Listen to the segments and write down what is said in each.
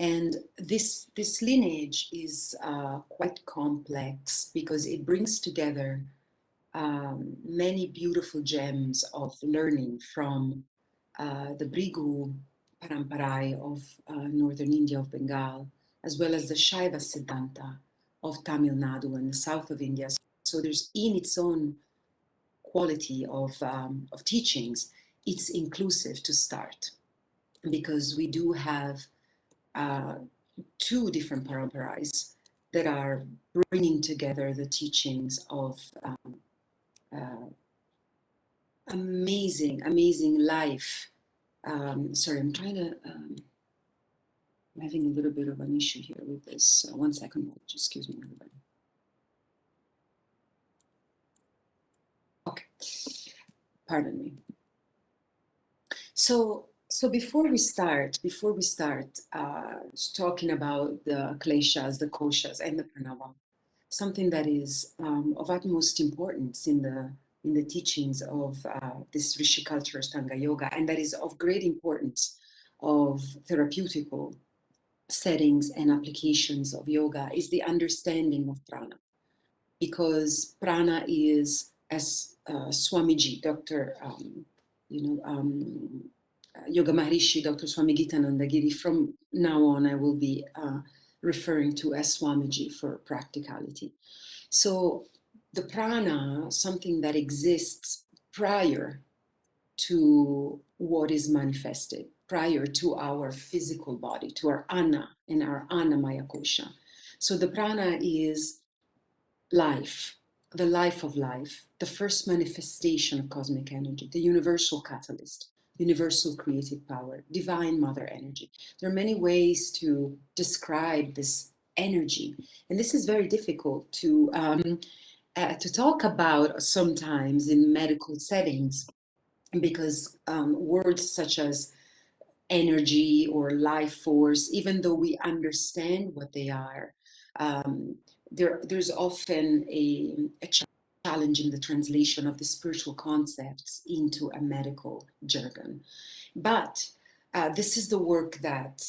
And this lineage is quite complex because it brings together many beautiful gems of learning from the Brigu Paramparai of northern India, of Bengal, as well as the Shaiva Siddhanta of Tamil Nadu and the south of India. So there's in its own quality of teachings, it's inclusive to start, because we do have uh, two different paramparais that are bringing together the teachings of amazing life. Sorry, I'm trying to, I'm having a little bit of an issue here with this. 1 second, excuse me, everybody. Okay, pardon me. So before we start talking about the Kleshas, the Koshas, and the pranava, something that is of utmost importance in the teachings of this Rishi culture, Ashtanga Yoga, and that is of great importance of therapeutical settings and applications of yoga, is the understanding of prana. Because prana is, as Swamiji, Dr. Yoga Maharishi, Dr. Swami Gitananda Giri, from now on I will be referring to as Swamiji for practicality. So the prana, something that exists prior to what is manifested, prior to our physical body, to our ana and our annamaya kosha. So the prana is life, the life of life, the first manifestation of cosmic energy, the universal catalyst, universal creative power, divine mother energy. There are many ways to describe this energy, and this is very difficult to talk about sometimes in medical settings, because words such as energy or life force, even though we understand what they are, there's often a challenge in the translation of the spiritual concepts into a medical jargon. But this is the work that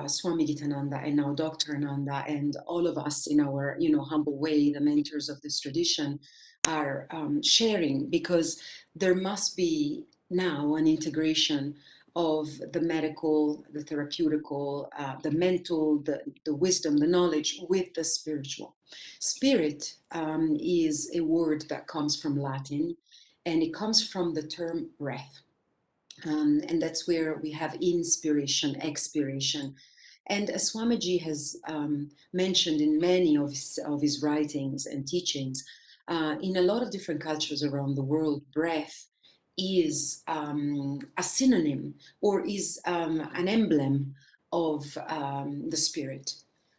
Swami Gitananda and now Dr. Ananda and all of us in our humble way, the mentors of this tradition, are sharing, because there must be now an integration of the medical, the therapeutical, the mental, the wisdom, the knowledge with the spiritual. Spirit is a word that comes from Latin, and it comes from the term breath. And that's where we have inspiration, expiration. And as Swamiji has mentioned in many of his writings and teachings, in a lot of different cultures around the world, breath is a synonym, or is an emblem of the spirit.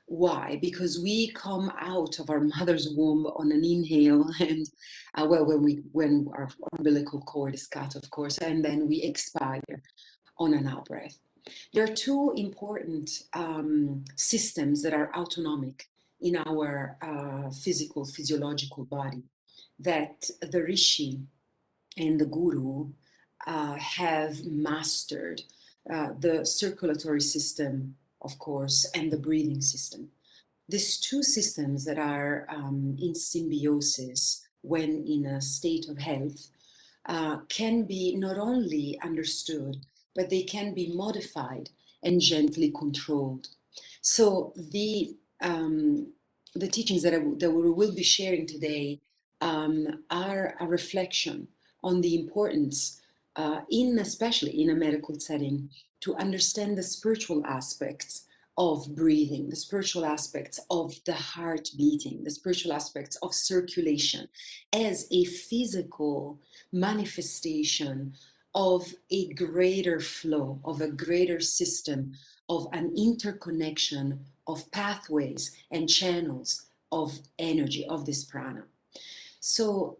Why? Because we come out of our mother's womb on an inhale, and when our umbilical cord is cut, of course, and then we expire on an out breath. There are two important systems that are autonomic in our physiological body, that the rishi and the guru have mastered: the circulatory system, of course, and the breathing system. These two systems that are in symbiosis when in a state of health can be not only understood, but they can be modified and gently controlled. So the teachings that we will be sharing today are a reflection on the importance, especially in a medical setting, to understand the spiritual aspects of breathing, the spiritual aspects of the heart beating, the spiritual aspects of circulation as a physical manifestation of a greater flow, of a greater system, of an interconnection of pathways and channels of energy, of this prana. So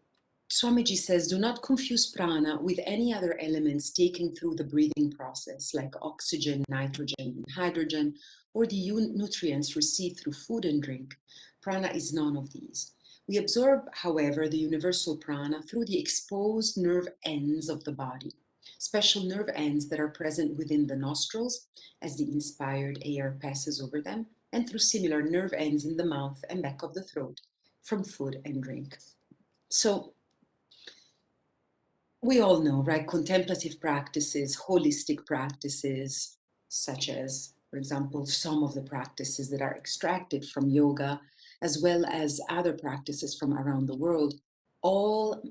Swamiji says, do not confuse prana with any other elements taken through the breathing process, like oxygen, nitrogen, and hydrogen, or the nutrients received through food and drink. Prana is none of these. We absorb, however, the universal prana through the exposed nerve ends of the body. special nerve ends that are present within the nostrils as the inspired air passes over them, and through similar nerve ends in the mouth and back of the throat from food and drink. So we all know, right? Contemplative practices, holistic practices, such as, for example, some of the practices that are extracted from yoga, as well as other practices from around the world, all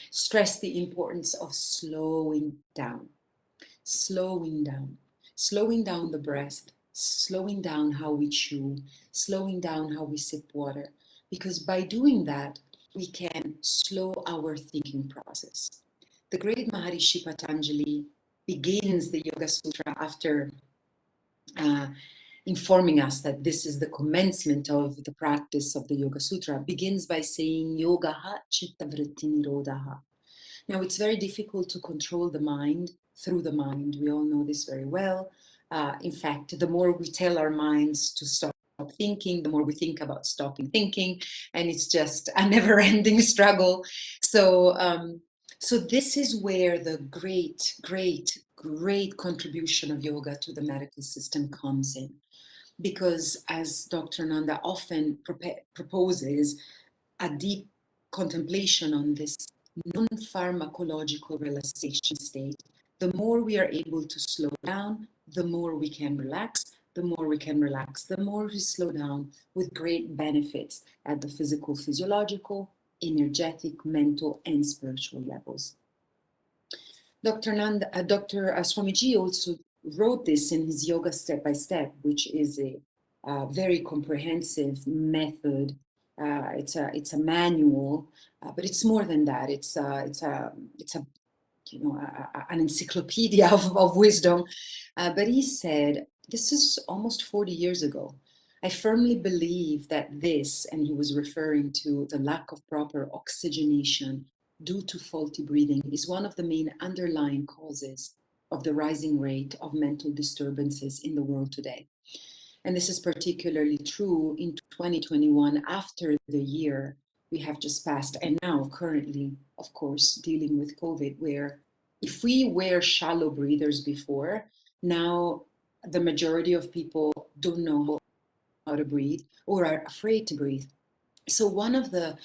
stress the importance of slowing down, slowing down the breath, slowing down how we chew, slowing down how we sip water. Because by doing that, we can slow our thinking process. The great Maharishi Patanjali begins the Yoga Sutra after uh, informing us that this is the commencement of the practice of the Yoga Sutra, begins by saying Yogaha Chitta Vritti Nirodha. Now, it's very difficult to control the mind through the mind. We all know this very well. In fact, the more we tell our minds to stop thinking, the more we think about stopping thinking, and it's just a never-ending struggle. So this is where the great contribution of yoga to the medical system comes in, because as Dr. Nanda often proposes, a deep contemplation on this non-pharmacological relaxation state, the more we are able to slow down, the more we can relax, the more we can relax, the more we slow down, with great benefits at the physical, physiological, energetic, mental, and spiritual levels. Dr. Swamiji also wrote this in his Yoga Step by Step, which is a very comprehensive method. It's a manual, but it's more than that. It's a an encyclopedia of wisdom. But he said, this is almost 40 years ago. I firmly believe that this, and he was referring to the lack of proper oxygenation due to faulty breathing, is one of the main underlying causes of the rising rate of mental disturbances in the world today. And this is particularly true in 2021, after the year we have just passed, and now currently, of course, dealing with COVID, where if we were shallow breathers before, now the majority of people don't know how to breathe or are afraid to breathe. So one of the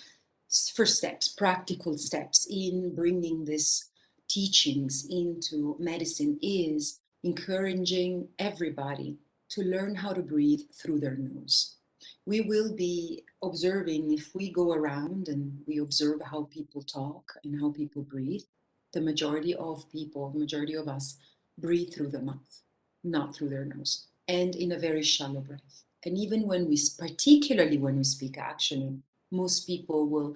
first steps, practical steps in bringing these teachings into medicine is encouraging everybody to learn how to breathe through their nose. We will be observing, if we go around and we observe how people talk and how people breathe, the majority of people, the majority of us, breathe through the mouth, not through their nose, and in a very shallow breath. And even when we, particularly when we speak, actually, most people will,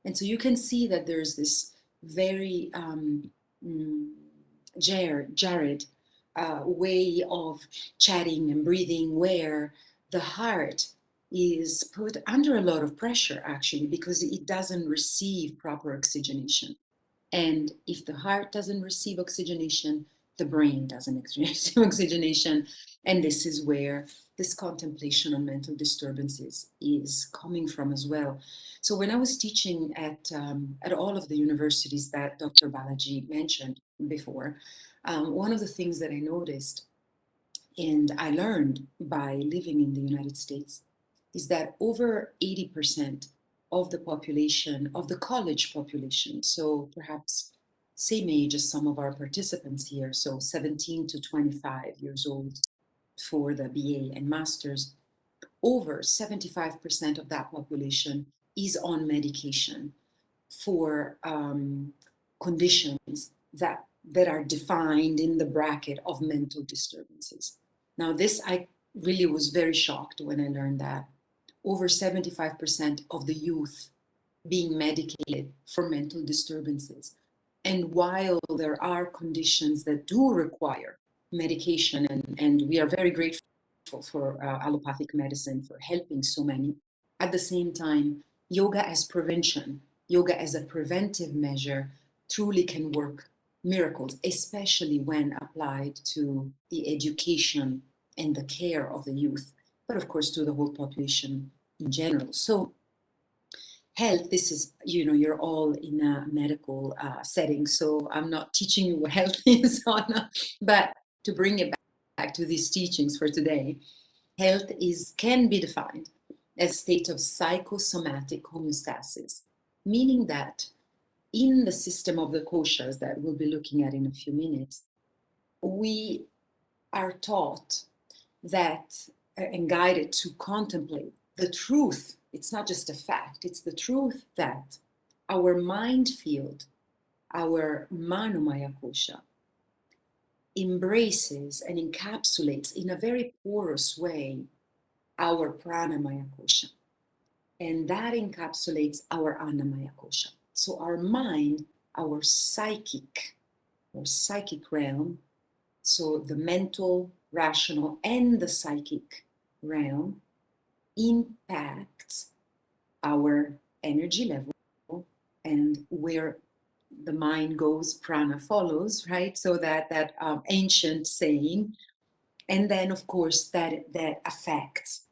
and so you can see that there's this very jarred way of chatting and breathing, where the heart is put under a lot of pressure, actually, because it doesn't receive proper oxygenation. And if the heart doesn't receive oxygenation, the brain doesn't receive oxygenation. And this is where this contemplation on mental disturbances is coming from as well. So when I was teaching at all of the universities that Dr. Balaji mentioned before, one of the things that I noticed and I learned by living in the United States is that over 80% of the population, of the college population, so perhaps same age as some of our participants here, so 17 to 25 years old for the BA and masters, over 75% of that population is on medication for conditions that are defined in the bracket of mental disturbances. Now, this, I really was very shocked when I learned that over 75% of the youth being medicated for mental disturbances. And while there are conditions that do require medication, and we are very grateful for allopathic medicine for helping so many, at the same time, yoga as prevention, yoga as a preventive measure truly can work miracles, especially when applied to the education and the care of the youth, but of course to the whole population in general. So health, this is, you're all in a medical setting, so I'm not teaching you what health is, but to bring it back to these teachings for today, health can be defined as a state of psychosomatic homeostasis, meaning that in the system of the koshas that we'll be looking at in a few minutes, we are taught that and guided to contemplate the truth. It's not just a fact, it's the truth that our mind field, our manomaya kosha, embraces and encapsulates in a very porous way our pranamaya kosha. And that encapsulates our annamaya kosha. So our mind, our psychic realm, so the mental, rational, and the psychic realm impacts our energy level, and where the mind goes, prana follows, right? So that ancient saying. And then, of course, that affects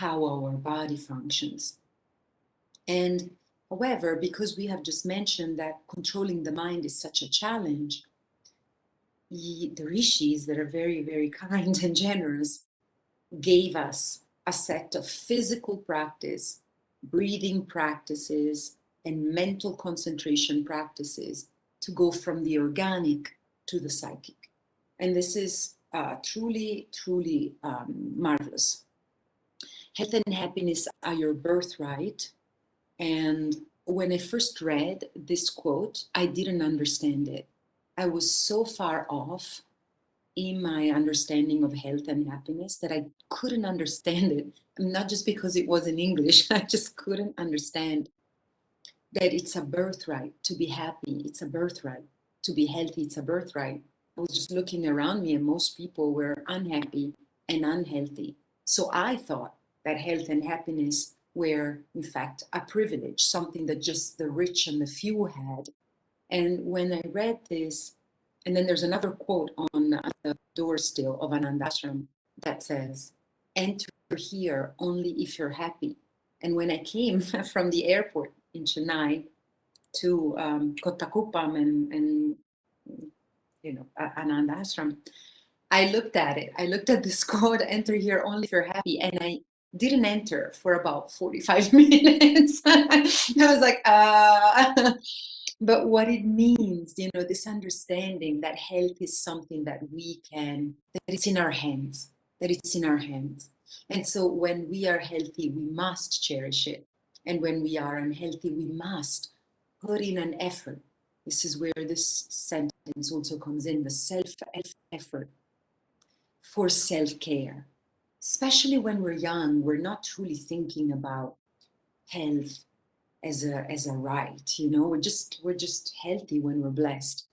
how our body functions. And however, because we have just mentioned that controlling the mind is such a challenge, the rishis that are very, very kind and generous gave us a set of physical practice, breathing practices, and mental concentration practices to go from the organic to the psychic. And this is truly, truly marvelous. Health and happiness are your birthright. And when I first read this quote, I didn't understand it. I was so far off in my understanding of health and happiness that I couldn't understand it. Not just because it was in English, I just couldn't understand that it's a birthright to be happy. It's a birthright to be healthy. It's a birthright. I was just looking around me and most people were unhappy and unhealthy. So I thought that health and happiness were, in fact, a privilege, something that just the rich and the few had. And when I read this, and then there's another quote on the door still of Ananda Ashram that says, enter here only if you're happy. And when I came from the airport in Chennai to Kotakupam and Ananda Ashram, I looked at it. I looked at this quote, enter here only if you're happy. And I didn't enter for about 45 minutes. I was like, But what it means, this understanding that health is something that that it's in our hands, that it's in our hands. And so when we are healthy, we must cherish it. And when we are unhealthy, we must put in an effort. This is where this sentence also comes in, the self-effort for self-care. Especially when we're young, we're not truly thinking about health as a right, we're just healthy when we're blessed.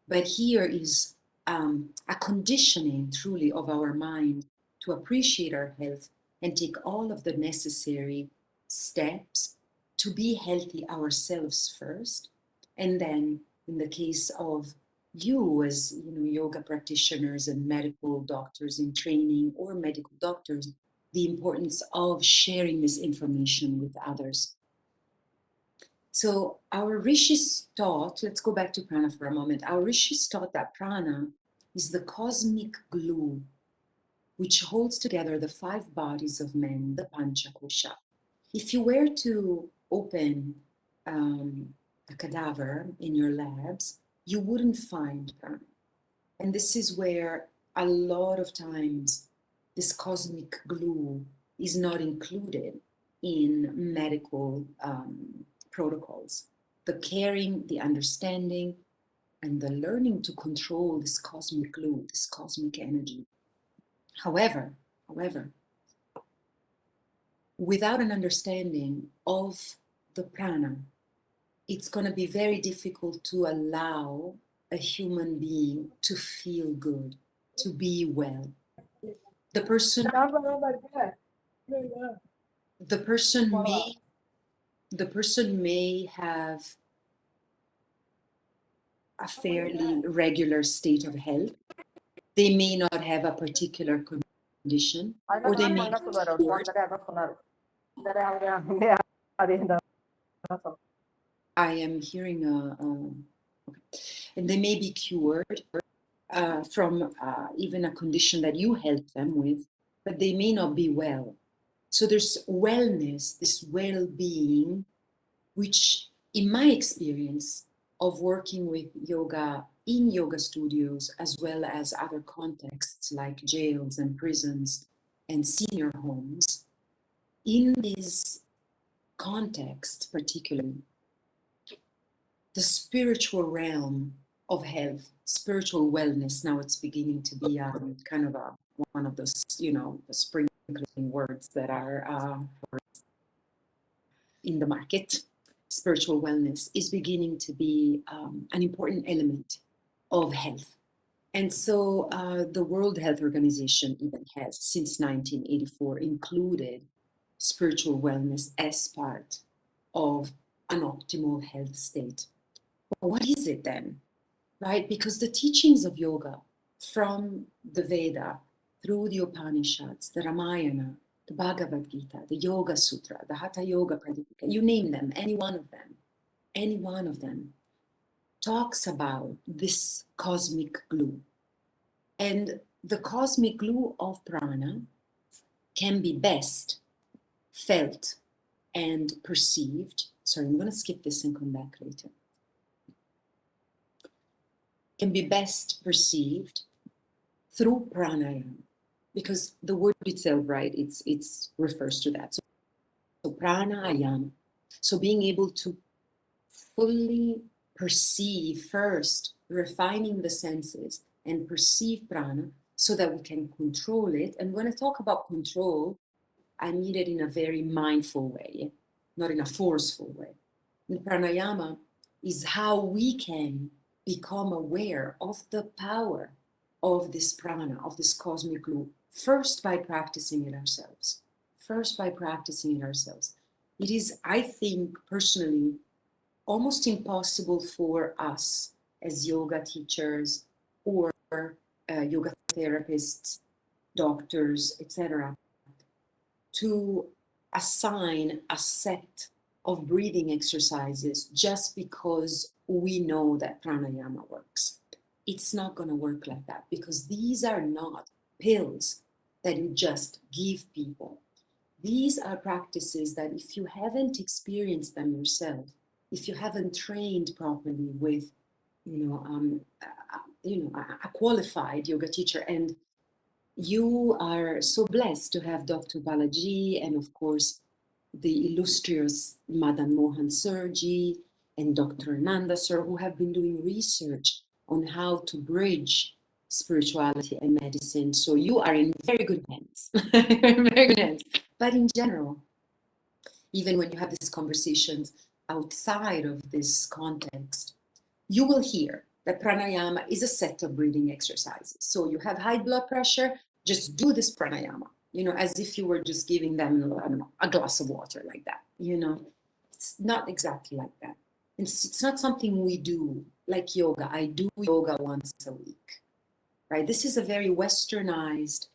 But here is a conditioning truly of our mind to appreciate our health and take all of the necessary steps to be healthy ourselves first. And then in the case of you as yoga practitioners and medical doctors in training or medical doctors, the importance of sharing this information with others. So our rishis taught, let's go back to prana for a moment. Our rishis taught that prana is the cosmic glue which holds together the 5 bodies of men, the panchakosha. If you were to open a cadaver in your labs, you wouldn't find prana. And this is where a lot of times this cosmic glue is not included in medical protocols. The caring, the understanding, and the learning to control this cosmic glue, this cosmic energy. However, without an understanding of the prana, it's going to be very difficult to allow a human being to feel good, to be well. The person may have a fairly regular state of health. They may not have a particular condition, or they may be cured. I am hearing okay. And they may be cured from even a condition that you help them with, but they may not be well. So there's wellness, this well-being, which in my experience of working with yoga in yoga studios, as well as other contexts like jails and prisons and senior homes, in this context particularly, the spiritual realm of health, spiritual wellness, now it's beginning to be kind of one of those, the sprinkling words that are in the market. Spiritual wellness is beginning to be an important element of health. And so the World Health Organization even has, since 1984, included spiritual wellness as part of an optimal health state. Well, what is it then? Right? Because the teachings of yoga from the Veda through the Upanishads, the Ramayana, the Bhagavad Gita, the Yoga Sutra, the Hatha Yoga Pradipika, you name them, any one of them talks about this cosmic glue. And the cosmic glue of prana can be best felt and perceived. Sorry, I'm going to skip this and come back later. Can be best perceived through pranayama, because the word itself, right, it's refers to that. So pranayama, so being able to fully perceive first, refining the senses and perceive prana so that we can control it. And when I talk about control, I mean it in a very mindful way, not in a forceful way. And pranayama is how we can become aware of the power of this prana, of this cosmic glue, first by practicing it ourselves. First by practicing it ourselves. It is, I think, personally, almost impossible for us as yoga teachers or yoga therapists, doctors, etc., to assign a set of breathing exercises just because we know that pranayama works. It's not going to work like that, because these are not pills that you just give people. These are practices that if you haven't experienced them yourself, if you haven't trained properly with, a qualified yoga teacher, and you are so blessed to have Dr. Balaji and of course the illustrious Madan Mohan Sirji and Dr. Ananda Sir, who have been doing research on how to bridge spirituality and medicine. So you are in very good hands, very good hands. But in general, even when you have these conversations outside of this context, you will hear that pranayama is a set of breathing exercises. So you have high blood pressure, just do this pranayama, as if you were just giving them, I don't know, a glass of water like that, It's not exactly like that. It's not something we do like yoga. I do yoga once a week, right? This is a very westernized,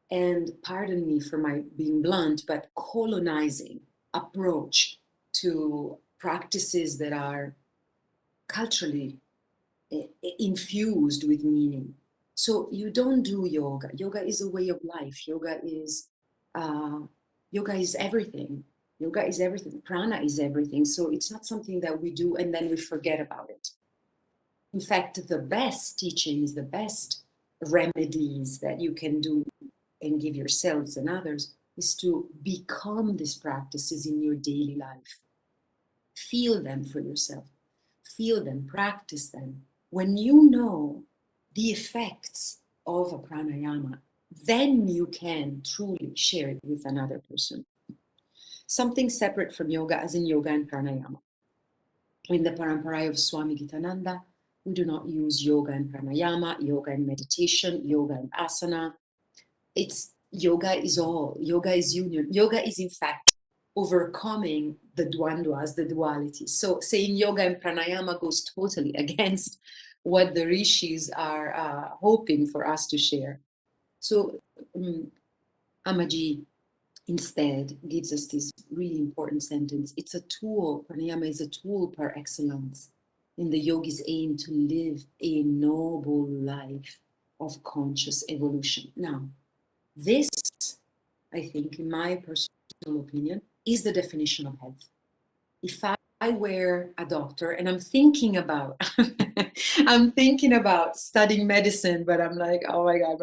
and pardon me for my being blunt, but colonizing approach to practices that are culturally infused with meaning. So you don't do yoga. Yoga is a way of life. Yoga is everything. Yoga is everything. Prana is everything. So it's not something that we do and then we forget about it. In fact, the best teachings, the best remedies that you can do and give yourselves and others is to become these practices in your daily life. Feel them for yourself. Feel them, practice them. When you know the effects of a pranayama, then you can truly share it with another person. Something separate from yoga, as in yoga and pranayama. In the parampara of Swami Gitananda, we do not use yoga and pranayama, yoga and meditation, yoga and asana. It's yoga is all. Yoga is union. Yoga is, in fact, overcoming the dvandvas, the dualities. So saying yoga and pranayama goes totally against what the rishis are hoping for us to share. So Amaji, instead gives us this really important sentence. It's a tool, pranayama is a tool par excellence in the yogi's aim to live a noble life of conscious evolution. Now, this, I think, in my personal opinion, is the definition of health. If I were a doctor and I'm thinking about I'm thinking about studying medicine, but I'm like, oh my God,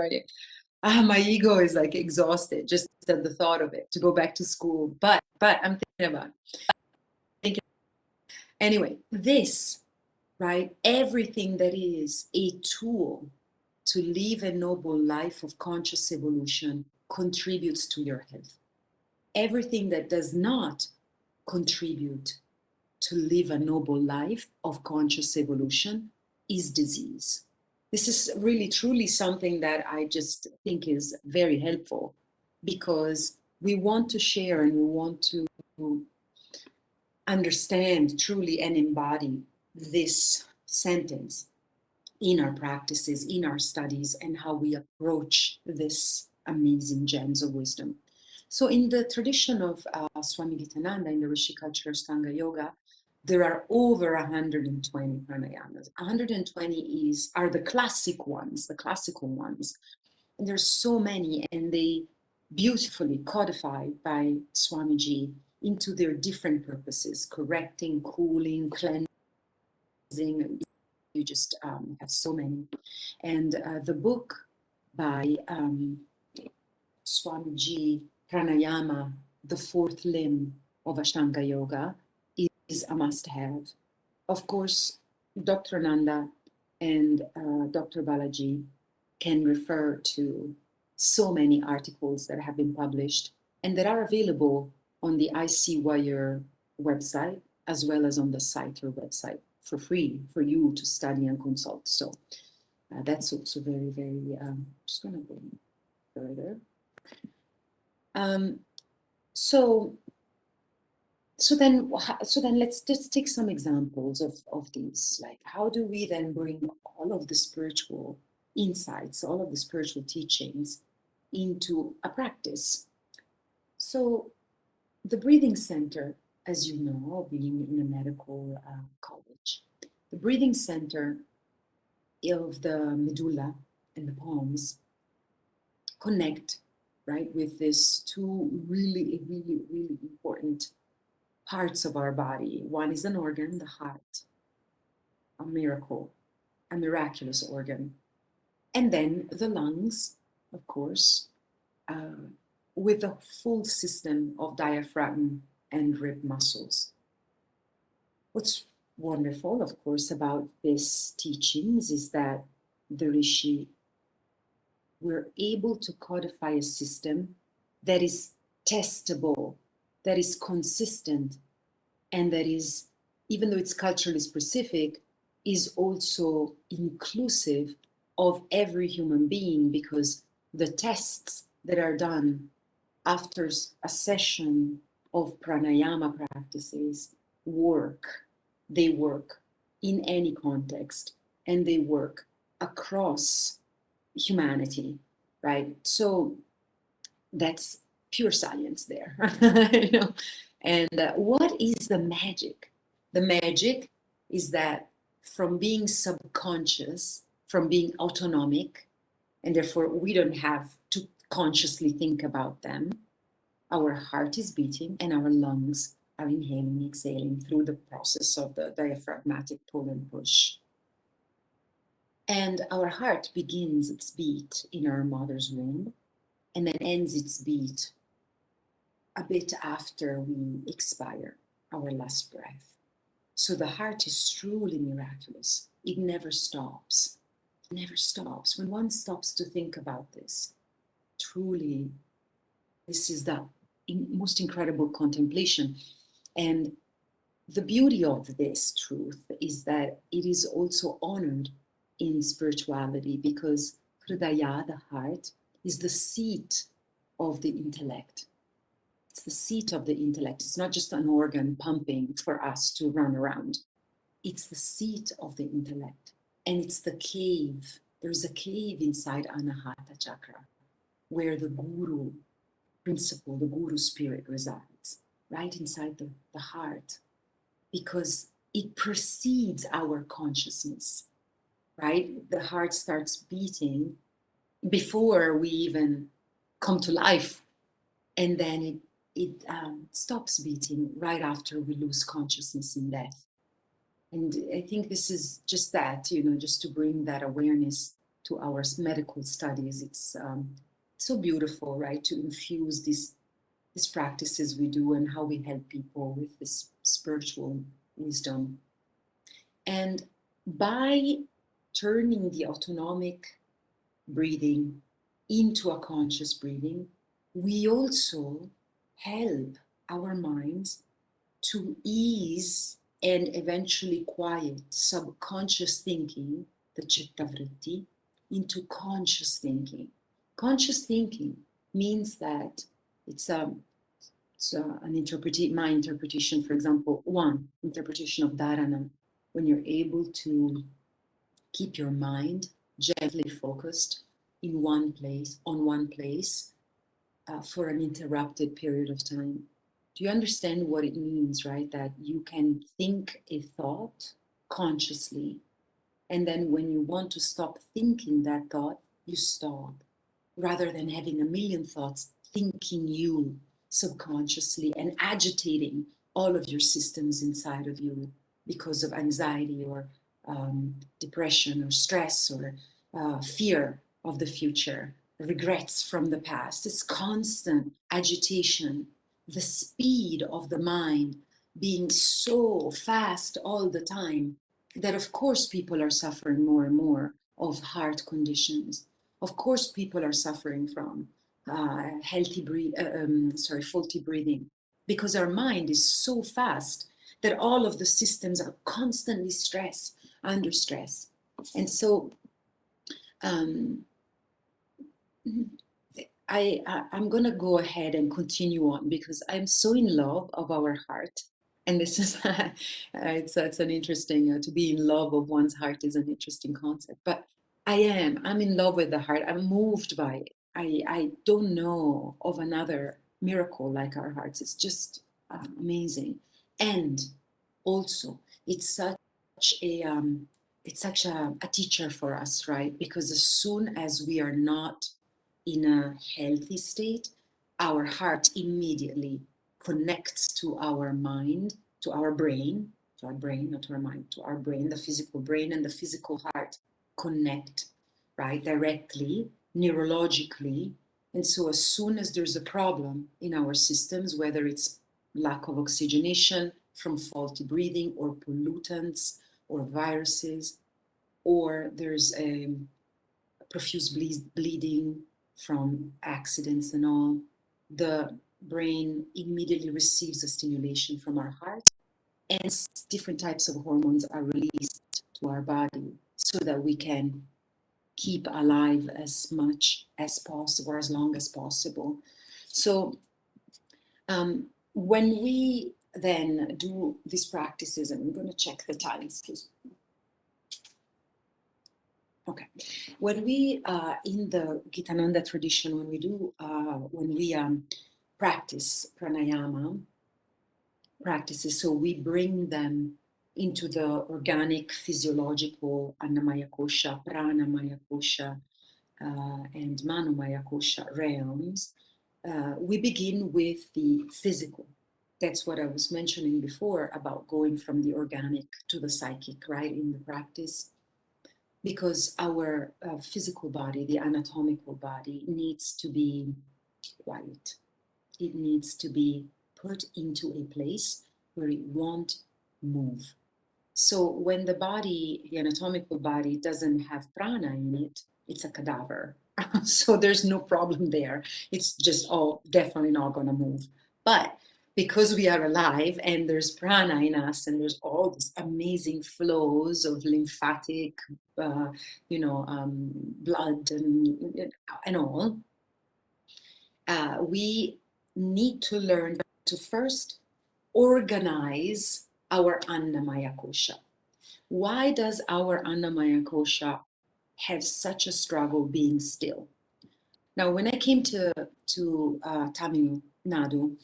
my ego is like exhausted just at the thought of it, to go back to school. But I'm thinking about thinking anyway, this, right? Everything that is a tool to live a noble life of conscious evolution contributes to your health. Everything that does not contribute to live a noble life of conscious evolution is disease. This is really truly something that I just think is very helpful, because we want to share and we want to understand truly and embody this sentence in our practices, in our studies, and how we approach this amazing gems of wisdom. So in the tradition of Swami Gitananda, in the Rishi culture Ashtanga Yoga, there are over 120 pranayamas. 120 are the classic ones, the classical ones. And there's so many, and they beautifully codified by Swamiji into their different purposes: correcting, cooling, cleansing. You just have so many. And the book by Swamiji, Pranayama, the fourth limb of Ashtanga Yoga, is a must-have. Of course, Dr. Nanda and Dr. Balaji can refer to so many articles that have been published and that are available on the IC website, as well as on the CITER website, for free for you to study and consult. So that's also very, very, just gonna go further. So then let's just take some examples of these. Like, how do we then bring all of the spiritual insights, all of the spiritual teachings into a practice? So the breathing center, as you know, being in a medical college, the breathing center of the medulla and the palms connect, right, with these two really, really, really important parts of our body. One is an organ, the heart, a miracle, a miraculous organ. And then the lungs, of course, with a full system of diaphragm and rib muscles. What's wonderful, of course, about these teachings is that the Rishi were able to codify a system that is testable, that is consistent, and that is, even though it's culturally specific, is also inclusive of every human being, because the tests that are done after a session of pranayama practices work. They work in any context, and they work across humanity, right? So that's pure science there. You know? And what is the magic? The magic is that from being subconscious, from being autonomic, and therefore we don't have to consciously think about them, our heart is beating and our lungs are inhaling, exhaling through the process of the diaphragmatic pull and push. And our heart begins its beat in our mother's womb and then ends its beat a bit after we expire our last breath. So the heart is truly miraculous. It never stops. It never stops. When one stops to think about this, truly, this is the most incredible contemplation. And the beauty of this truth is that it is also honored in spirituality, because Hridaya, the heart, is the seat of the intellect. It's the seat of the intellect. It's not just an organ pumping for us to run around. It's the seat of the intellect. And it's the cave. There's a cave inside Anahata Chakra where the guru principle, the guru spirit resides right inside the heart, because it precedes our consciousness, right? The heart starts beating before we even come to life, and then it stops beating right after we lose consciousness in death. And I think this is just that, just to bring that awareness to our medical studies. It's so beautiful, right, to infuse these practices we do and how we help people with this spiritual wisdom. And by turning the autonomic breathing into a conscious breathing, we also help our minds to ease and eventually quiet subconscious thinking, the chitta vritti, into conscious thinking. Conscious thinking means that it's my interpretation, for example, one interpretation of dharana, when you're able to keep your mind gently focused in one place, on one place, for an interrupted period of time. Do you understand what it means, right? That you can think a thought consciously, and then when you want to stop thinking that thought, you stop, rather than having a million thoughts thinking you subconsciously and agitating all of your systems inside of you because of anxiety or depression or stress or fear of the future, regrets from the past. This constant agitation, the speed of the mind being so fast all the time, that of course people are suffering more and more of heart conditions. Of course people are suffering from faulty breathing, because our mind is so fast that all of the systems are constantly under stress. And so um, I'm gonna go ahead and continue on, because I'm so in love of our heart. And this is it's an interesting to be in love of one's heart is an interesting concept. But I'm in love with the heart. I'm moved by it. I don't know of another miracle like our hearts. It's just amazing. And also, it's such a teacher for us, right? Because as soon as we are not in a healthy state, our heart immediately connects to our mind, to our brain, not to our mind, to our brain. The physical brain and the physical heart connect, right, directly, neurologically. And so as soon as there's a problem in our systems, whether it's lack of oxygenation from faulty breathing or pollutants or viruses, or there's a profuse bleeding from accidents and all, the brain immediately receives a stimulation from our heart, and different types of hormones are released to our body so that we can keep alive as much as possible, or as long as possible. So when we then do these practices, and I'm going to check the time, excuse me. Okay. When we, in the Gitananda tradition, when we practice pranayama practices, so we bring them into the organic, physiological Annamaya Kosha, Pranamaya Kosha, and Manomaya Kosha realms, we begin with the physical. That's what I was mentioning before about going from the organic to the psychic, right, in the practice. Because our physical body, the anatomical body, needs to be quiet. It needs to be put into a place where it won't move. So when the body, the anatomical body, doesn't have prana in it, it's a cadaver. So there's no problem there. It's just all definitely not going to move. But because we are alive and there's prana in us and there's all these amazing flows of lymphatic, blood and all, we need to learn to first organize our Annamaya Kosha. Why does our Annamaya Kosha have such a struggle being still? Now, when I came to Tamil Nadu,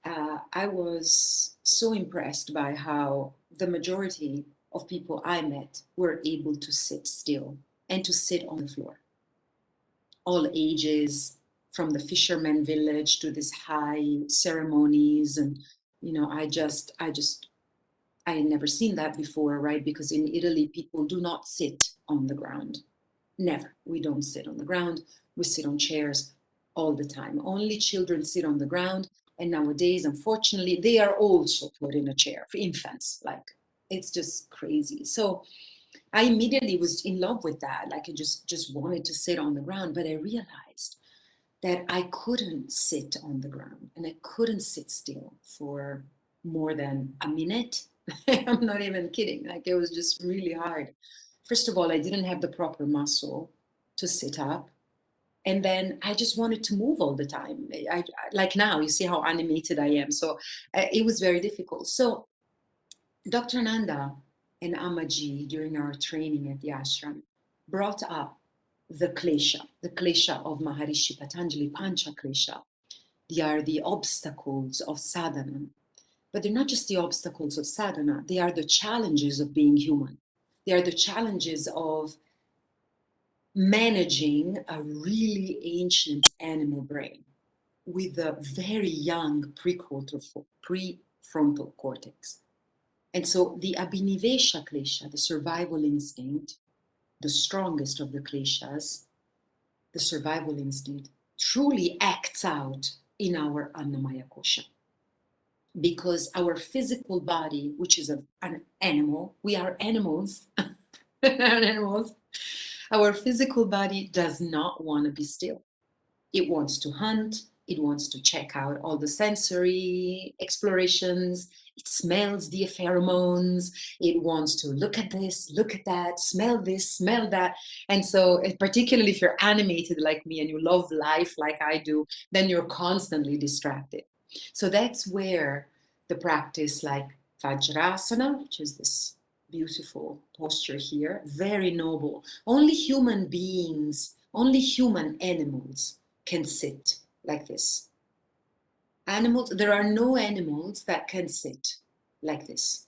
I was so impressed by how the majority of people I met were able to sit still and to sit on the floor. All ages, from the fisherman village to these high ceremonies. And, I had never seen that before, right? Because in Italy, people do not sit on the ground. Never. We don't sit on the ground. We sit on chairs all the time. Only children sit on the ground. And nowadays, unfortunately, they are also put in a chair for infants. Like, it's just crazy. So I immediately was in love with that. Like, I just wanted to sit on the ground. But I realized that I couldn't sit on the ground and I couldn't sit still for more than a minute. I'm not even kidding. Like, it was just really hard. First of all, I didn't have the proper muscle to sit up. And then I just wanted to move all the time. Like now, you see how animated I am. So it was very difficult. So Dr. Nanda and Amaji, during our training at the ashram, brought up the Klesha of Maharishi Patanjali, Pancha Klesha. They are the obstacles of sadhana. But they're not just the obstacles of sadhana, they are the challenges of being human. They are the challenges of managing a really ancient animal brain with a very young prefrontal cortex. And so the Abhinivesha Klesha, the survival instinct, the strongest of the Kleshas, the survival instinct, truly acts out in our Annamaya Kosha. Because our physical body, which is an animal, we are animals, animals, our physical body does not want to be still. It wants to hunt, it wants to check out all the sensory explorations, it smells the pheromones, it wants to look at this, look at that, smell that. And so, particularly if you're animated like me and you love life like I do, then you're constantly distracted. So that's where the practice like Vajrasana, which is this beautiful posture here, very noble. Only human beings, only human animals can sit like this. Animals, there are no animals that can sit like this.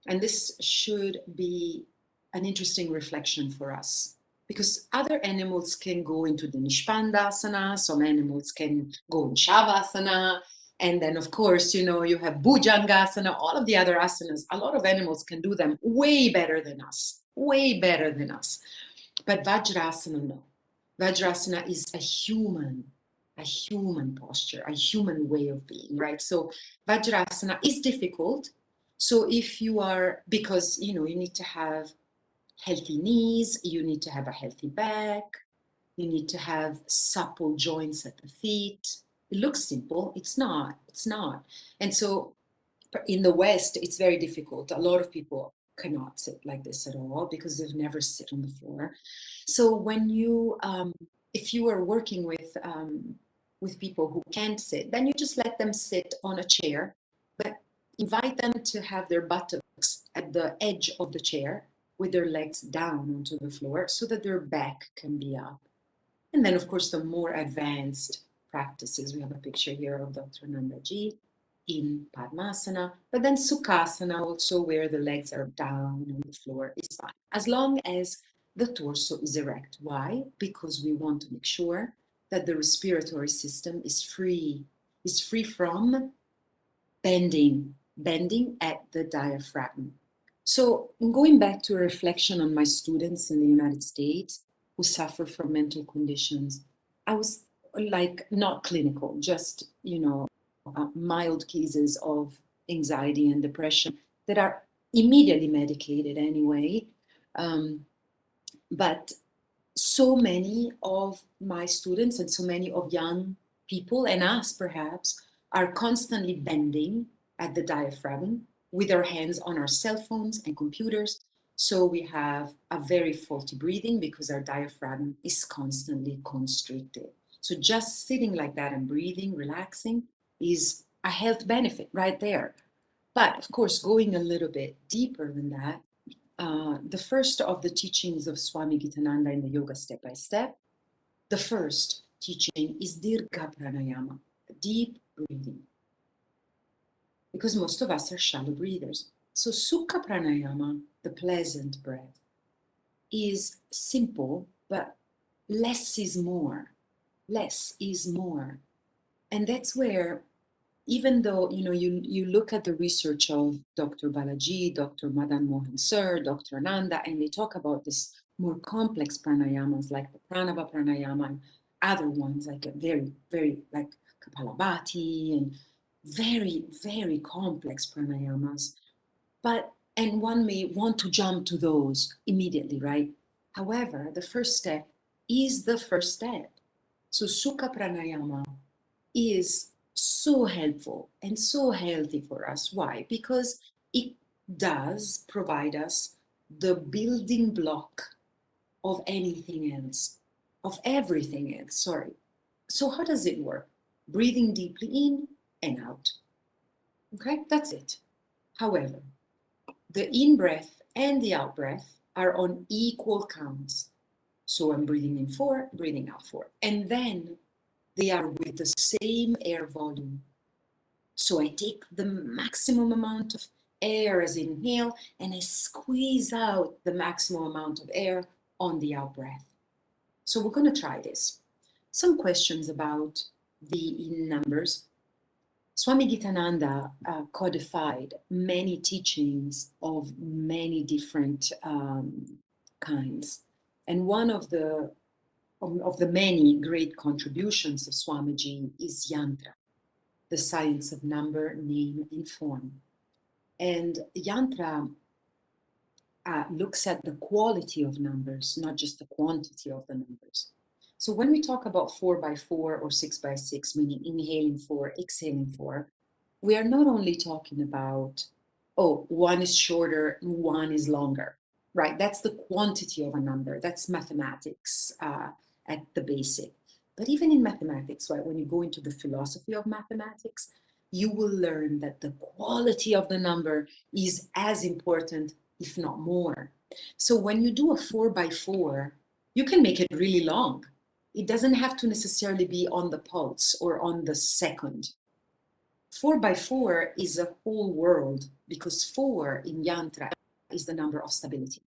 And this should be an interesting reflection for us because other animals can go into the Nishpandasana, some animals can go in Shavasana, and then of course, you have Bhujangasana, all of the other asanas, a lot of animals can do them way better than us, way better than us. But Vajrasana, no. Vajrasana is a human posture, a human way of being, right? So Vajrasana is difficult. So if you are, because, you need to have healthy knees, you need to have a healthy back, you need to have supple joints at the feet. It looks simple. It's not. It's not. And so in the West, it's very difficult. A lot of people cannot sit like this at all because they've never sit on the floor. So when if you are working with people who can't sit, then you just let them sit on a chair, but invite them to have their buttocks at the edge of the chair with their legs down onto the floor so that their back can be up. And then, of course, the more advanced practices, we have a picture here of Dr. Nandaji in Padmasana, but then Sukhasana also, where the legs are down on the floor, is fine, as long as the torso is erect. Why? Because we want to make sure that the respiratory system is free from bending at the diaphragm. So going back to a reflection on my students in the United States who suffer from mental conditions, I was like not clinical, just, mild cases of anxiety and depression that are immediately medicated anyway. But so many of my students and so many of young people and us perhaps are constantly bending at the diaphragm with our hands on our cell phones and computers. So we have a very faulty breathing because our diaphragm is constantly constricted. So just sitting like that and breathing, relaxing is a health benefit right there. But of course, going a little bit deeper than that, the first of the teachings of Swami Gitananda in the Yoga Step by Step, the first teaching is Dirgha Pranayama, deep breathing, because most of us are shallow breathers. So Sukha Pranayama, the pleasant breath, is simple, but less is more. Less is more. And that's where, even though you look at the research of Dr. Balaji, Dr. Madan Mohan Sir, Dr. Ananda, and they talk about this more complex pranayamas like the pranava pranayama and other ones like a very, very like Kapalabhati and very, very complex pranayamas. And one may want to jump to those immediately, right? However, the first step is the first step. So Sukha Pranayama is so helpful and so healthy for us. Why? Because it does provide us the building block of anything else, of everything else, sorry. So how does it work? Breathing deeply in and out. Okay, that's it. However, the in breath and the out breath are on equal counts. So I'm breathing in 4, breathing out 4. And then they are with the same air volume. So I take the maximum amount of air as inhale and I squeeze out the maximum amount of air on the out breath. So we're going to try this. Some questions about the in numbers. Swami Gitananda codified many teachings of many different kinds. And one of the many great contributions of Swamiji is Yantra, the science of number, name, and form. And Yantra looks at the quality of numbers, not just the quantity of the numbers. So when we talk about 4 by 4 or 6 by 6, meaning inhaling 4, exhaling 4, we are not only talking about, oh, one is shorter, one is longer, right? That's the quantity of a number. That's mathematics at the basic. But even in mathematics, right, when you go into the philosophy of mathematics, you will learn that the quality of the number is as important, if not more. So when you do a 4 by 4, you can make it really long. It doesn't have to necessarily be on the pulse or on the second. 4 by 4 is a whole world because 4 in Yantra is the number of stability.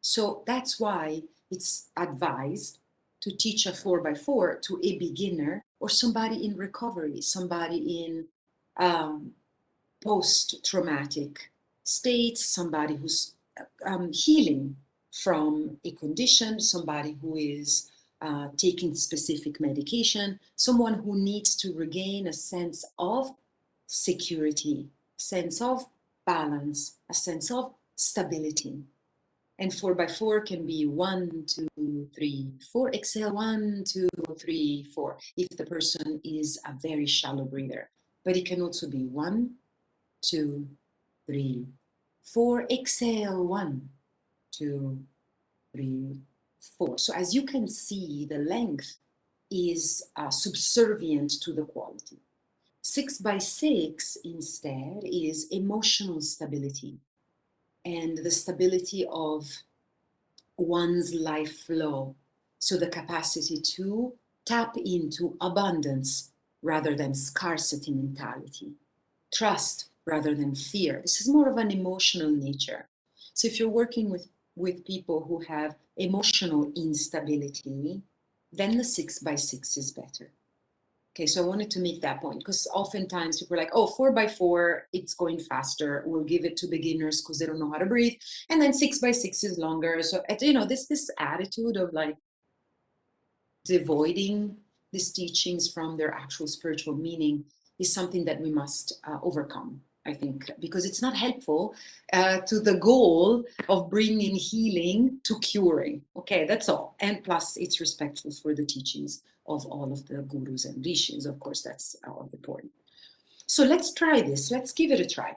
So that's why it's advised to teach a 4 by 4 to a beginner or somebody in recovery, somebody in post-traumatic states, somebody who's healing from a condition, somebody who is taking specific medication, someone who needs to regain a sense of security, sense of balance, a sense of stability. And 4 by 4 can be 1, 2, 3, 4. Exhale 1, 2, 3, 4. If the person is a very shallow breather, but it can also be 1, 2, 3, 4. Exhale 1, 2, 3, 4. So as you can see, the length is subservient to the quality. 6 by 6 instead is emotional stability and the stability of one's life flow. So the capacity to tap into abundance rather than scarcity mentality, trust rather than fear. This is more of an emotional nature. So if you're working with people who have emotional instability, then the 6 by 6 is better. Okay, so I wanted to make that point because oftentimes people are like, oh, 4 by 4, it's going faster. We'll give it to beginners because they don't know how to breathe. And then 6 by 6 is longer. So, this attitude of like devoiding these teachings from their actual spiritual meaning is something that we must overcome, I think, because it's not helpful to the goal of bringing healing to curing. Okay, that's all. And plus, it's respectful for the teachings of all of the gurus and rishis. Of course, that's all important. So let's try this. Let's give it a try.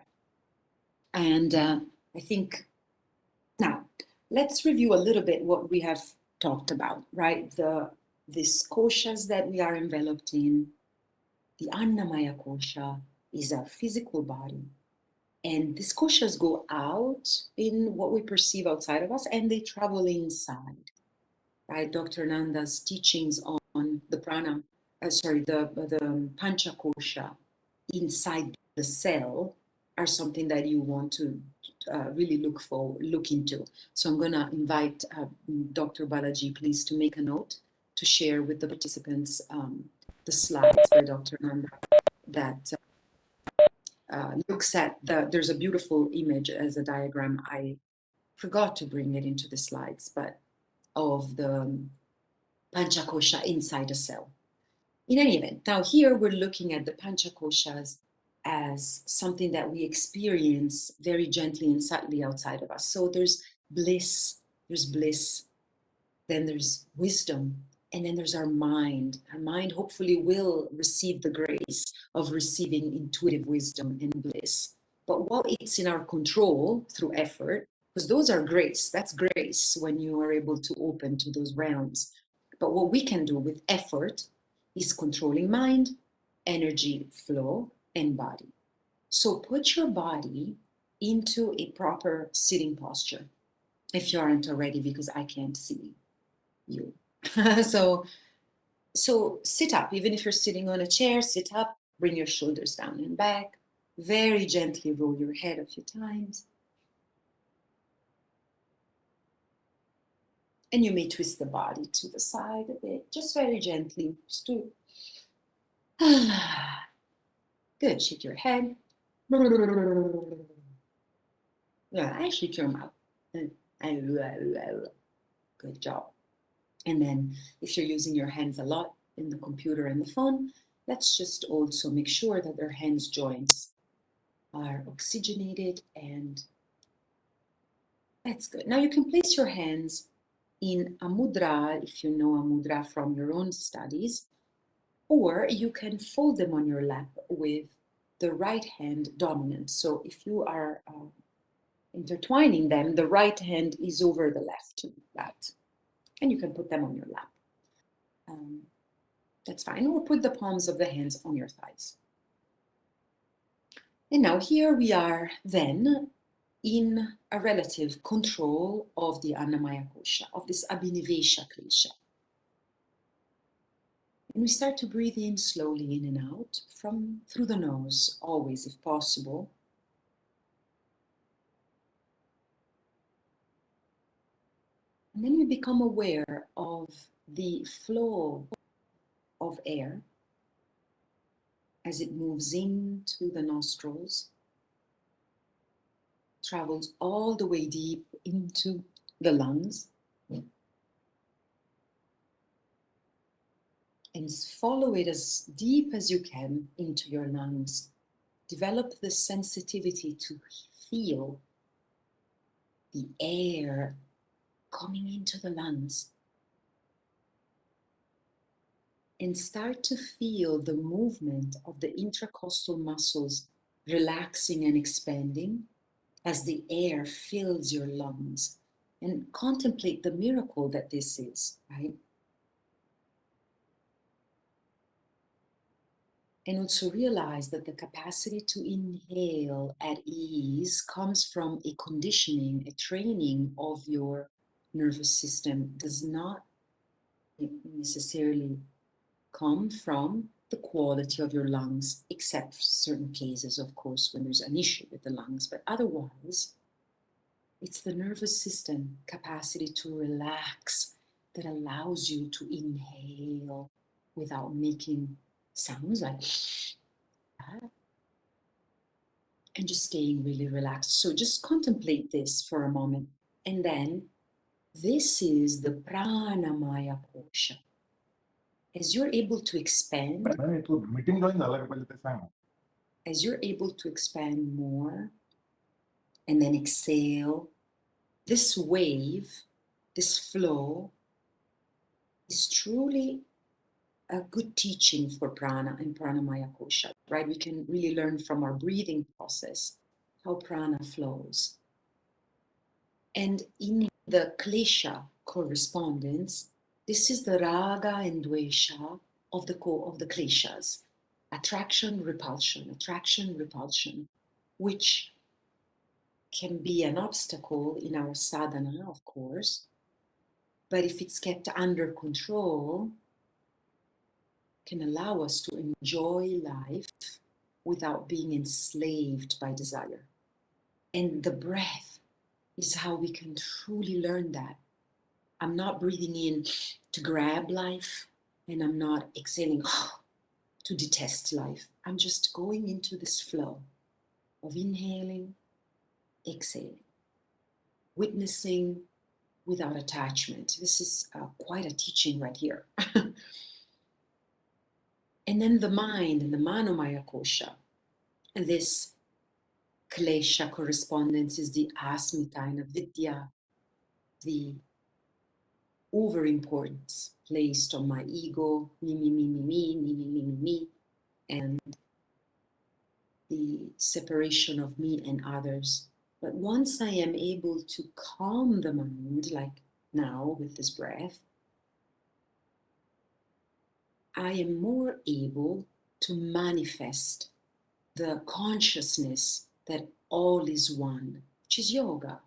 And I think now let's review a little bit what we have talked about, right? This koshas that we are enveloped in, the Annamaya kosha is our physical body. And these koshas go out in what we perceive outside of us and they travel inside, right? Dr. Nanda's teachings on the prana, the pancha kosha inside the cell are something that you want to really look into. So I'm going to invite Dr. Balaji, please, to make a note to share with the participants the slides by Dr. Nanda that looks at there's a beautiful image as a diagram. I forgot to bring it into the slides, but of the panchakosha inside a cell. In any event, now here we're looking at the panchakoshas as something that we experience very gently and subtly outside of us. So there's bliss, then there's wisdom, and then there's our mind. Our mind hopefully will receive the grace of receiving intuitive wisdom and bliss. But while it's in our control through effort, because those are grace, that's grace when you are able to open to those realms. But what we can do with effort is controlling mind, energy flow, and body. So put your body into a proper sitting posture if you aren't already, because I can't see you. so sit up. Even if you're sitting on a chair, sit up, bring your shoulders down and back, very gently roll your head a few times, and you may twist the body to the side a bit, just very gently. Just do good. Shake your head. I shake your mouth. Good job. And then if you're using your hands a lot in the computer and the phone, let's just also make sure that their hands joints are oxygenated, and that's good. Now you can place your hands in a mudra, if you know a mudra from your own studies, or you can fold them on your lap with the right hand dominant. So if you are intertwining them, the right hand is over the left, that, and you can put them on your lap. That's fine, or put the palms of the hands on your thighs. And now here we are then in a relative control of the Annamaya Kosha, of this Abhinivesha Klesha. And we start to breathe in slowly in and out through the nose, always if possible. And then we become aware of the flow of air as it moves into the nostrils, travels all the way deep into the lungs, and follow it as deep as you can into your lungs. Develop the sensitivity to feel the air coming into the lungs, and start to feel the movement of the intercostal muscles relaxing and expanding as the air fills your lungs, and contemplate the miracle that this is, right? And also realize that the capacity to inhale at ease comes from a conditioning, a training of your nervous system. Does not necessarily come from the quality of your lungs, except for certain cases, of course, when there's an issue with the lungs. But otherwise, it's the nervous system capacity to relax that allows you to inhale without making sounds like that, and just staying really relaxed. So just contemplate this for a moment. And then this is the pranamaya kosha. As you're able to expand, as you're able to expand more and then exhale, this wave, this flow is truly a good teaching for prana and pranamaya kosha, right? We can really learn from our breathing process how prana flows. And in the klesha correspondence, this is the raga and dvesha of the kleshas. Attraction, repulsion, which can be an obstacle in our sadhana, of course. But if it's kept under control, can allow us to enjoy life without being enslaved by desire. And the breath is how we can truly learn that. I'm not breathing in to grab life, and I'm not exhaling to detest life. I'm just going into this flow of inhaling, exhaling, witnessing without attachment. This is quite a teaching right here. And then the mind and the manomaya kosha. And this klesha correspondence is the asmita and avidya, the overimportance placed on my ego, me, and the separation of me and others. But once I am able to calm the mind, like now with this breath, I am more able to manifest the consciousness that all is one, which is yoga.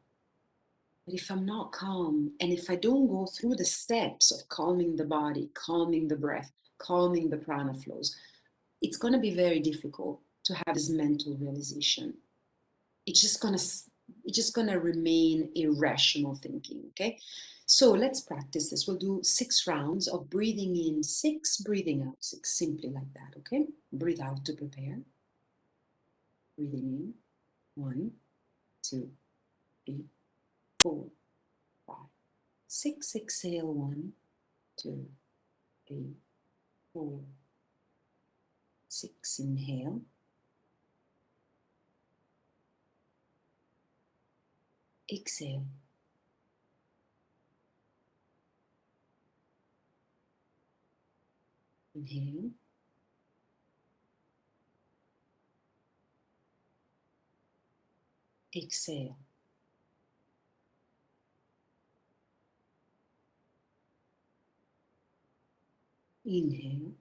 But if I'm not calm, and if I don't go through the steps of calming the body, calming the breath, calming the prana flows, it's going to be very difficult to have this mental realization. It's just gonna remain irrational thinking. Okay, so let's practice this. We'll do 6 rounds of breathing in 6, breathing out 6, simply like that. Okay, breathe out to prepare. Breathing in 1, 2, 3, 4, 5, 6. Exhale 1, 2, 3, 4, 6. Inhale, exhale, inhale, exhale, inhale,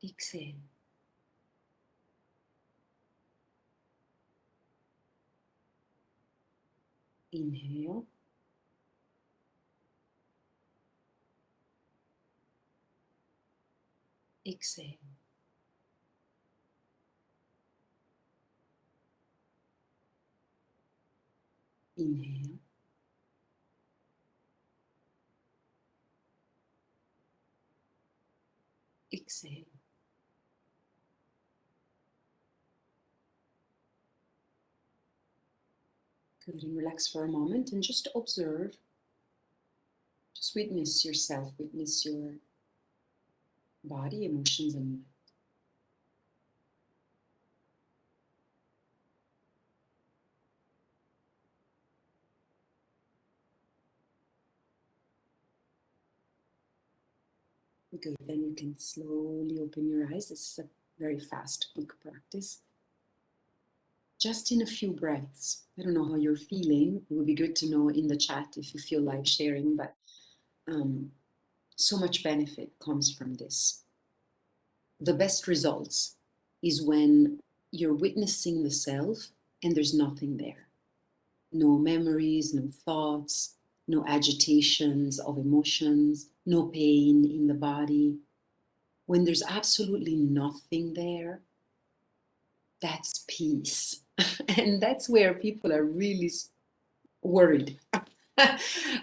exhale, inhale, exhale. Inhale, exhale. Good, and relax for a moment and just observe. Just witness yourself, witness your body, emotions, and mind. Good, then you can slowly open your eyes. This is a very fast, quick practice. Just in a few breaths. I don't know how you're feeling. It would be good to know in the chat if you feel like sharing, but so much benefit comes from this. The best results is when you're witnessing the self and there's nothing there. No memories, no thoughts, no agitations of emotions, no pain in the body. When there's absolutely nothing there, that's peace. And that's where people are really worried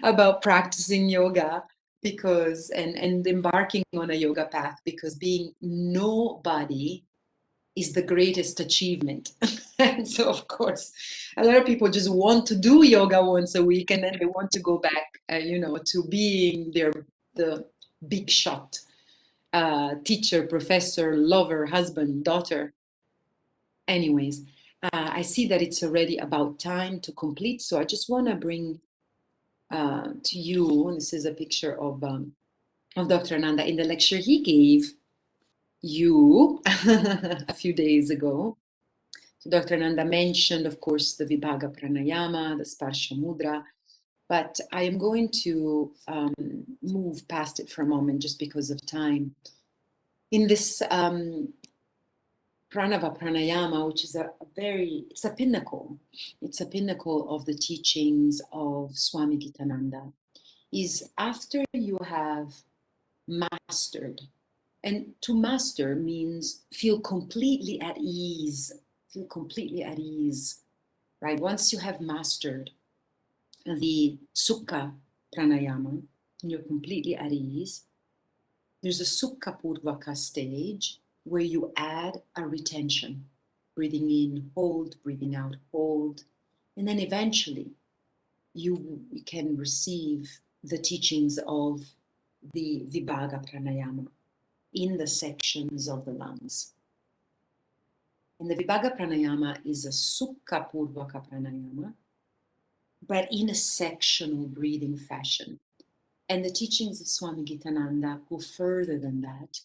about practicing yoga because and embarking on a yoga path, because being nobody is the greatest achievement. And so, of course, a lot of people just want to do yoga once a week and then they want to go back, to being the big shot teacher, professor, lover, husband, daughter. Anyways, I see that it's already about time to complete, so I just want to bring to you. This is a picture of Dr. Ananda in the lecture he gave you a few days ago. Dr. Nanda mentioned, of course, the Vibhaga Pranayama, the Sparsha Mudra, but I am going to move past it for a moment just because of time. In this pranava pranayama, which is it's a pinnacle. It's a pinnacle of the teachings of Swami Gitananda, is after you have mastered, and to master means feel completely at ease, right? Once you have mastered the Sukha pranayama, and you're completely at ease, there's a Sukha Purvaka stage where you add a retention, breathing in, hold, breathing out, hold. And then eventually you can receive the teachings of the Vibhaga pranayama in the sections of the lungs. And the Vibhaga pranayama is a Sukha Purvaka pranayama, but in a sectional breathing fashion. And the teachings of Swami Gitananda go further than that,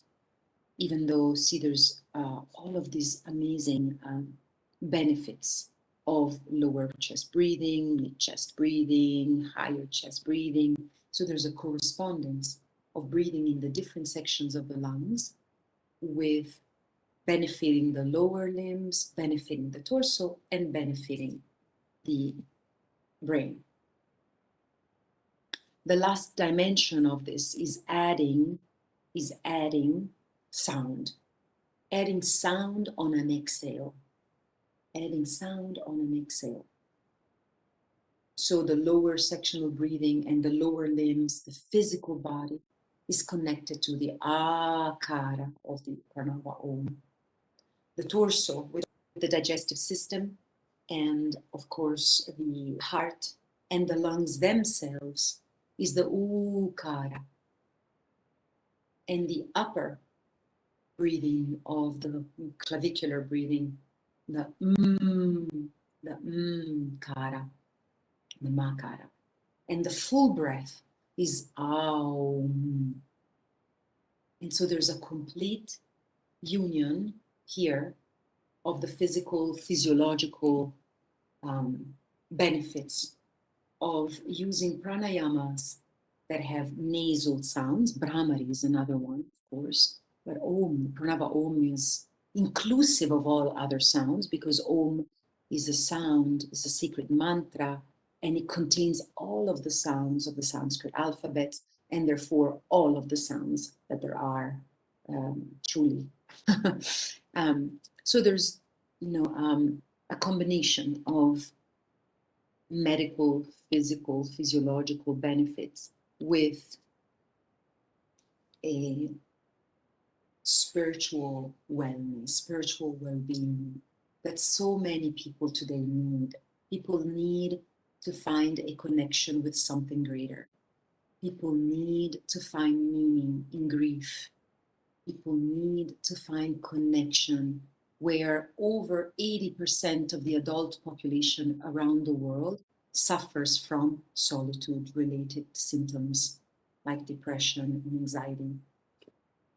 even though, see, there's all of these amazing benefits of lower chest breathing, mid chest breathing, higher chest breathing. So there's a correspondence of breathing in the different sections of the lungs with benefiting the lower limbs, benefiting the torso, and benefiting the brain. The last dimension of this is adding sound. Adding sound on an exhale. Adding sound on an exhale. So the lower sectional breathing and the lower limbs, the physical body, is connected to the akara of the pranava om. The torso with the digestive system, and of course the heart and the lungs themselves is the ukara. And the upper breathing of the clavicular breathing, the kara, the makara. And the full breath is aum. And so there's a complete union here of the physical, physiological benefits of using pranayamas that have nasal sounds. Brahmari is another one, of course, but Om, Pranava Om is inclusive of all other sounds, because Om is a sound, is a secret mantra, and it contains all of the sounds of the Sanskrit alphabet, and therefore all of the sounds that there are, truly. So there's, a combination of medical, physical, physiological benefits with a spiritual wellness, spiritual well-being that so many people today need. People need to find a connection with something greater. People need to find meaning in grief. People need to find connection, where over 80% of the adult population around the world suffers from solitude-related symptoms like depression and anxiety.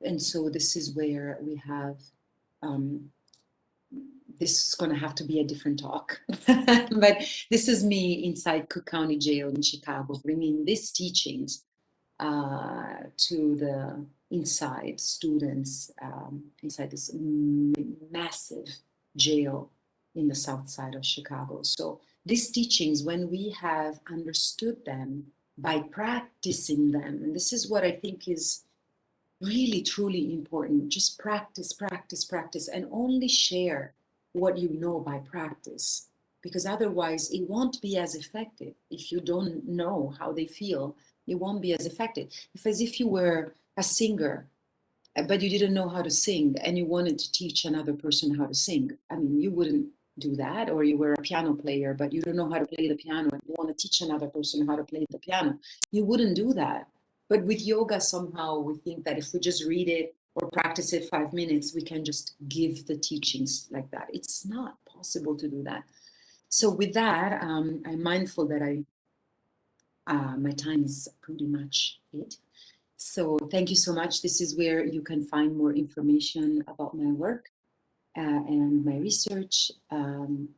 And so this is where we have, this is going to have to be a different talk, but this is me inside Cook County Jail in Chicago, bringing these teachings to the inside students, inside this massive jail in the south side of Chicago. So these teachings, when we have understood them by practicing them, and this is what I think is really truly important, just practice, practice, practice, and only share what you know by practice, because otherwise it won't be as effective. If you don't know how they feel, it won't be as effective. If as if you were a singer, but you didn't know how to sing and you wanted to teach another person how to sing, I mean, you wouldn't do that. Or you were a piano player, but you don't know how to play the piano and you want to teach another person how to play the piano, you wouldn't do that. But with yoga, somehow we think that if we just read it or practice it 5 minutes, we can just give the teachings like that. It's not possible to do that. So with that, I'm mindful that my time is pretty much it. So thank you so much. This is where you can find more information about my work and my research. And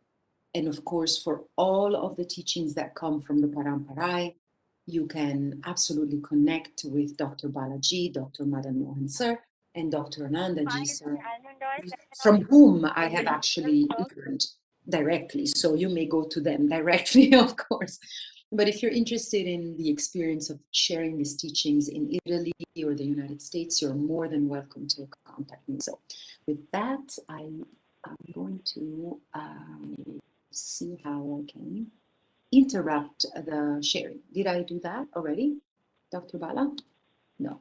of course, for all of the teachings that come from the Paramparai, you can absolutely connect with Dr. Balaji, Dr. Madan Mohan Sir, and Dr. Anandaji, sir, from whom I have actually learned directly. So you may go to them directly, of course. But if you're interested in the experience of sharing these teachings in Italy or the United States, you're more than welcome to contact me. So with that, I'm going to see how I can interrupt the sharing. Did I do that already, Dr. Bala? No.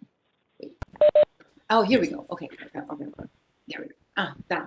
Wait. Oh, here we go. Okay. There we go. Ah, done.